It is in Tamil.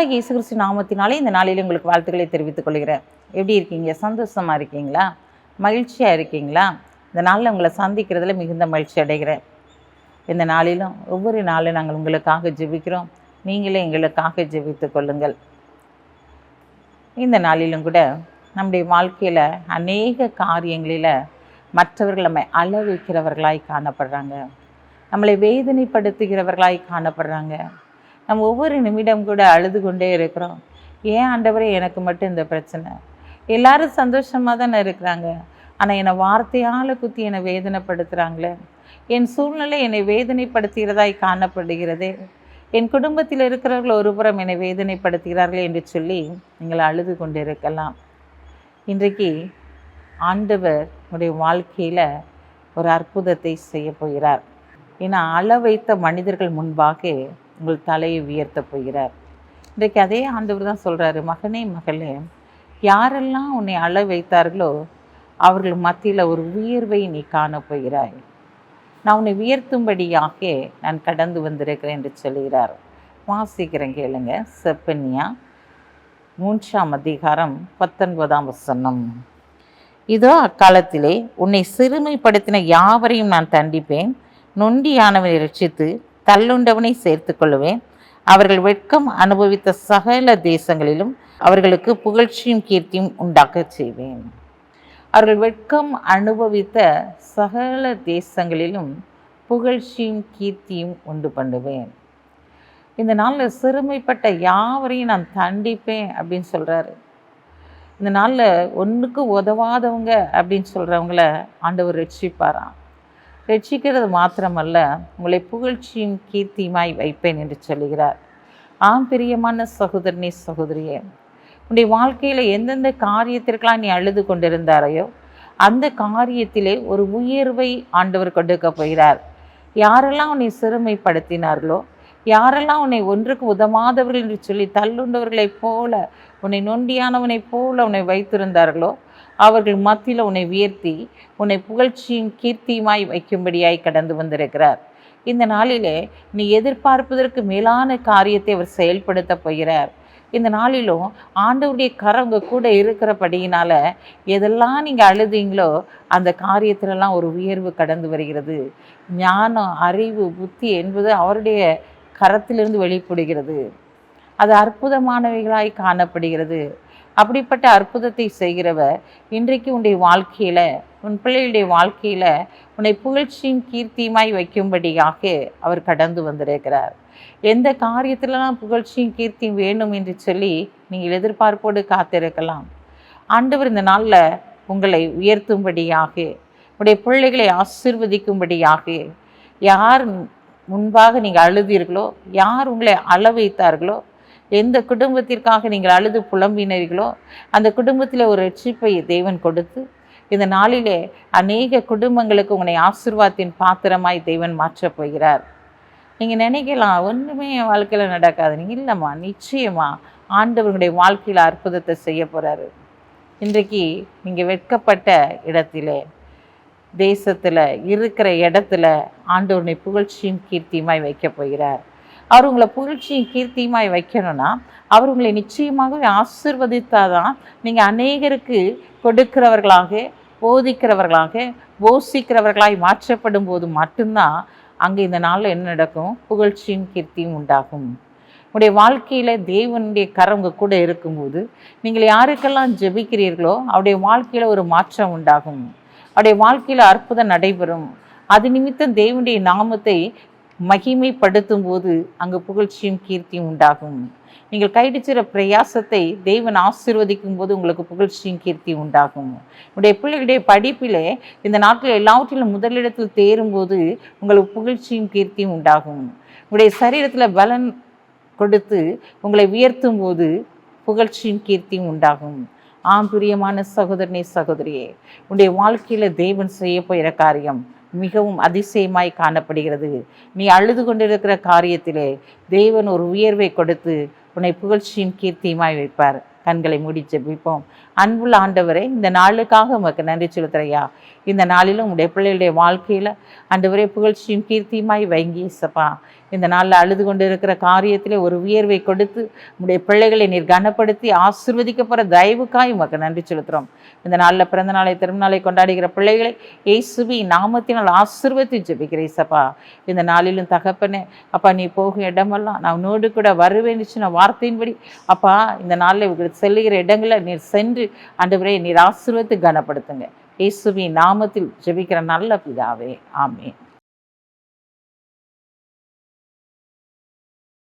கர்த்தராகிய இயேசு கிறிஸ்து நாமத்தினாலே இந்த நாளில் உங்களுக்கு வாழ்த்துக்களை தெரிவித்துக் கொள்கிறேன். எப்படி இருக்கீங்க? சந்தோஷமாக இருக்கீங்களா? மகிழ்ச்சியாக இருக்கீங்களா? இந்த நாளில் உங்களை சந்திக்கிறதுல மிகுந்த மகிழ்ச்சி அடைகிறேன். இந்த நாளிலும் ஒவ்வொரு நாளும் நாங்கள் உங்களுக்காக ஜெபிக்கிறோம். நீங்களே எங்களுக்காக ஜெபித்து கொள்ளுங்கள். இந்த நாளிலும் கூட நம்முடைய வாழ்க்கையில் அநேக காரியங்களில் மற்றவர்கள் நம்மை அள வைக்கிறவர்களாய் காணப்படுறாங்க, நம்மளை வேதனைப்படுத்துகிறவர்களாய் காணப்படுறாங்க. நம்ம ஒவ்வொரு நிமிடம் கூட அழுது கொண்டே இருக்கிறோம். ஏன் ஆண்டவரே எனக்கு மட்டும் இந்த பிரச்சனை? எல்லாரும் சந்தோஷமாக தானே இருக்கிறாங்க, ஆனால் என்னை வார்த்தையால் குத்தி என்னை வேதனைப்படுத்துகிறாங்களே, என் சூழ்நிலை என்னை வேதனைப்படுத்துகிறதாய் காணப்படுகிறதே, என் குடும்பத்தில் இருக்கிறவர்கள் ஒருபுறம் என்னை வேதனைப்படுத்துகிறார்கள் என்று சொல்லி நீங்கள் அழுது கொண்டிருக்கலாம். இன்றைக்கு ஆண்டவர் உடைய வாழ்க்கையில் ஒரு அற்புதத்தை செய்ய போகிறார். ஏன்னா அள வைத்த மனிதர்கள் முன்பாக உங்கள் தலையை உயர்த்த போகிறார். இன்றைக்கு அதே ஆண்டவர் தான் சொல்கிறாரு, மகனே மகளே, யாரெல்லாம் உன்னை அள வைத்தார்களோ அவர்கள் மத்தியில் ஒரு உயர்வை நீ காண போகிறாய். நான் உன்னை உயர்த்தும்படியாக நான் கடந்து வந்திருக்கிறேன் என்று சொல்கிறார். வாசிக்கிறேன் கேளுங்க. செப்பனியா 3ஆம் அதிகாரம் 19ஆம் வசனம். இதோ அக்காலத்திலே உன்னை சிறுமைப்படுத்தின யாவரையும் நான் தண்டிப்பேன், நொண்டியானவனை ரட்சித்து தள்ளுண்டவனை சேர்த்து கொள்ளுவேன். அவர்கள் வெட்கம் அனுபவித்த சகல தேசங்களிலும் அவர்களுக்கு புகழ்ச்சியும் கீர்த்தியும் உண்டாக்க செய்வேன். அவர்கள் வெட்கம் அனுபவித்த சகல தேசங்களிலும் புகழ்ச்சியும் கீர்த்தியும் உண்டு பண்ணுவேன். இந்த நாளில் சிறுமைப்பட்ட யாவரையும் நான் தண்டிப்பேன் அப்படின்னு சொல்கிறாரு. இந்த நாளில் ஒன்றுக்கு உதவாதவங்க அப்படின்னு சொல்கிறவங்கள ஆண்டவர் ரட்சிப்பாராம். ரட்சிக்கிறது மாத்திரமல்ல, உங்களை புகழ்ச்சியும் கீர்த்தியுமாய் வைப்பேன் என்று சொல்லுகிறார். பிரியமான சகோதரனே சகோதரியே, உன்னுடைய வாழ்க்கையில் எந்தெந்த காரியத்திற்கெல்லாம் நீ அழுது கொண்டிருந்தாரையோ அந்த காரியத்திலே ஒரு உயர்வை ஆண்டவர் கொடுக்க போகிறார். யாரெல்லாம் உன்னை சிறுமைப்படுத்தினார்களோ, யாரெல்லாம் உன்னை ஒன்றுக்கு உதவாதவர்கள் என்று சொல்லி தள்ளுண்டவர்களைப் போல, உன்னை நொண்டியானவனைப் போல உன்னை வைத்திருந்தார்களோ அவர்கள் மத்தியில் உன்னை உயர்த்தி உன்னை புகழ்ச்சியும் கீர்த்தியுமாய் வைக்கும்படியாய் கடந்து வந்திருக்கிறார். இந்த நாளிலே நீ எதிர்பார்ப்பதற்கு மேலான காரியத்தை அவர் செயல்படுத்த போகிறார். இந்த நாளிலும் ஆண்டவருடைய கரம் உங்கள் கூட இருக்கிறபடியினால எதெல்லாம் நீங்கள் அழுதீங்களோ அந்த காரியத்திலெல்லாம் ஒரு உயர்வு கடந்து வருகிறது. ஞானம், அறிவு, புத்தி என்பது அவருடைய கரத்திலிருந்து வெளிப்படுகிறது. அது அற்புதமானவைகளாய் காணப்படுகிறது. அப்படிப்பட்ட அற்புதத்தை செய்கிறவர் இன்றைக்கு உன்னுடைய வாழ்க்கையில், உன் பிள்ளைகளுடைய வாழ்க்கையில் உன்னை புகழ்ச்சியும் கீர்த்தியுமாய் வைக்கும்படியாக அவர் கடந்து வந்திருக்கிறார். எந்த காரியத்திலலாம் புகழ்ச்சியும் கீர்த்தியும் வேணும் என்று சொல்லி நீங்கள் எதிர்பார்ப்போடு காத்திருக்கலாம். ஆண்டவர் இந்த நாளில் உங்களை உயர்த்தும்படியாக, உடைய பிள்ளைகளை ஆசீர்வதிக்கும்படியாக, யார் முன்பாக நீங்கள் அழுதீர்களோ, யார் உங்களை அள வைத்தார்களோ, எந்த குடும்பத்திற்காக நீங்கள் அழுது புலம்பினீர்களோ அந்த குடும்பத்தில் ஒரு ரட்சிப்பை தேவன் கொடுத்து இந்த நாளிலே அநேக குடும்பங்களுக்கு உங்களை ஆசீர்வாதத்தின் பாத்திரமாய் தேவன் மாற்றப் போகிறார். நீங்கள் நினைக்கலாம், ஒன்றுமே என் வாழ்க்கையில் நடக்காதுன்னு. இல்லைம்மா, நிச்சயமா ஆண்டவர்களுடைய வாழ்க்கையில் அற்புதத்தை செய்ய போகிறாரு. இன்றைக்கு நீங்கள் வெட்கப்பட்ட இடத்திலே, தேசத்தில் இருக்கிற இடத்துல ஆண்டவருடைய புகழ்ச்சியும் கீர்த்தியுமாய் வைக்க போகிறார். அவர் உங்களை புகழ்ச்சியும் கீர்த்தியுமாய் வைக்கணும்னா அவர் உங்களை நிச்சயமாகவே ஆசீர்வதித்தாதான் நீங்கள் அநேகருக்கு கொடுக்கிறவர்களாக, போதிக்கிறவர்களாக, போஷிக்கிறவர்களாய் மாற்றப்படும் போது மட்டும்தான் அங்கே இந்த நாளில் என்ன நடக்கும்? புகழ்ச்சியும் கீர்த்தியும் உண்டாகும். உங்களுடைய வாழ்க்கையில் தேவனுடைய கரம் உங்கள் கூட இருக்கும்போது நீங்கள் யாருக்கெல்லாம் ஜெபிக்கிறீர்களோ அவருடைய வாழ்க்கையில் ஒரு மாற்றம் உண்டாகும். அவருடைய வாழ்க்கையில் அற்புதம் நடைபெறும். அது நிமித்தம் தேவனுடைய நாமத்தை மகிமைப்படுத்தும் போது அங்கு புகழ்ச்சியும் கீர்த்தியும் உண்டாகும். நீங்கள் கைடிச்சிற பிரயாசத்தை தேவன் ஆசீர்வதிக்கும் போது உங்களுக்கு புகழ்ச்சியும் கீர்த்தியும் உண்டாகும். உங்களுடைய பிள்ளைகளுடைய படிப்பிலே இந்த நாட்டில் எல்லாவற்றிலும் முதலிடத்தில் தேரும்போது உங்களுக்கு புகழ்ச்சியும் கீர்த்தியும் உண்டாகும். உங்களுடைய சரீரத்தில் பலன் கொடுத்து உங்களை உயர்த்தும் போது புகழ்ச்சியும் கீர்த்தியும் உண்டாகும். பிரியமான சகோதரனே சகோதரியே, உன்னுடைய வாழ்க்கையில் தேவன் செய்ய போகிற காரியம் மிகவும் அதிசயமாய் காணப்படுகிறது. நீ அழுது கொண்டிருக்கிற காரியத்திலே தேவன் ஒரு உயர்வை கொடுத்து உன்னை புகழ்ச்சியின் கீர்த்தியுமாய் வைப்பார். கண்களை மூடி ஜெபிப்போம். அன்புள்ள ஆண்டவரே, இந்த நாளுக்காக உமக்கு நன்றி செலுத்துறையா. இந்த நாளிலும் உங்களுடைய பிள்ளைகளுடைய வாழ்க்கையில் ஆண்டவரே புகழ்ச்சியும் கீர்த்தியுமாய் வைங்கி இயேசப்பா. இந்த நாளில் அழுது கொண்டு இருக்கிற காரியத்திலே ஒரு உயர்வை கொடுத்து உங்களுடைய பிள்ளைகளை நீர் கனப்படுத்தி ஆசீர்வதிக்கப்படுற தயவுக்காய் உமக்கு நன்றி செலுத்துகிறோம். இந்த நாளில் பிறந்த நாளை திருநாளை கொண்டாடுகிற பிள்ளைகளை இயேசுவின் நாமத்தினால் ஆசீர்வதித்து ஜெபிக்கிறேன் இயேசப்பா. இந்த நாளிலும் தகப்பனே அப்பா, நீ போகும் இடமெல்லாம் நான் உன்னோடு கூட வருவேன்னு சொன்ன வார்த்தையின்படி அப்பா, இந்த நாளில் இவங்களுக்கு செல்லுகிற இடங்களை நீர் சென்று ஆண்டவரே நீர் ஆசீர்வதித்து கனப்படுத்துங்க. இயேசுவின் நாமத்தில் ஜெபிக்கிற நல்ல பிதாவே, ஆமென்.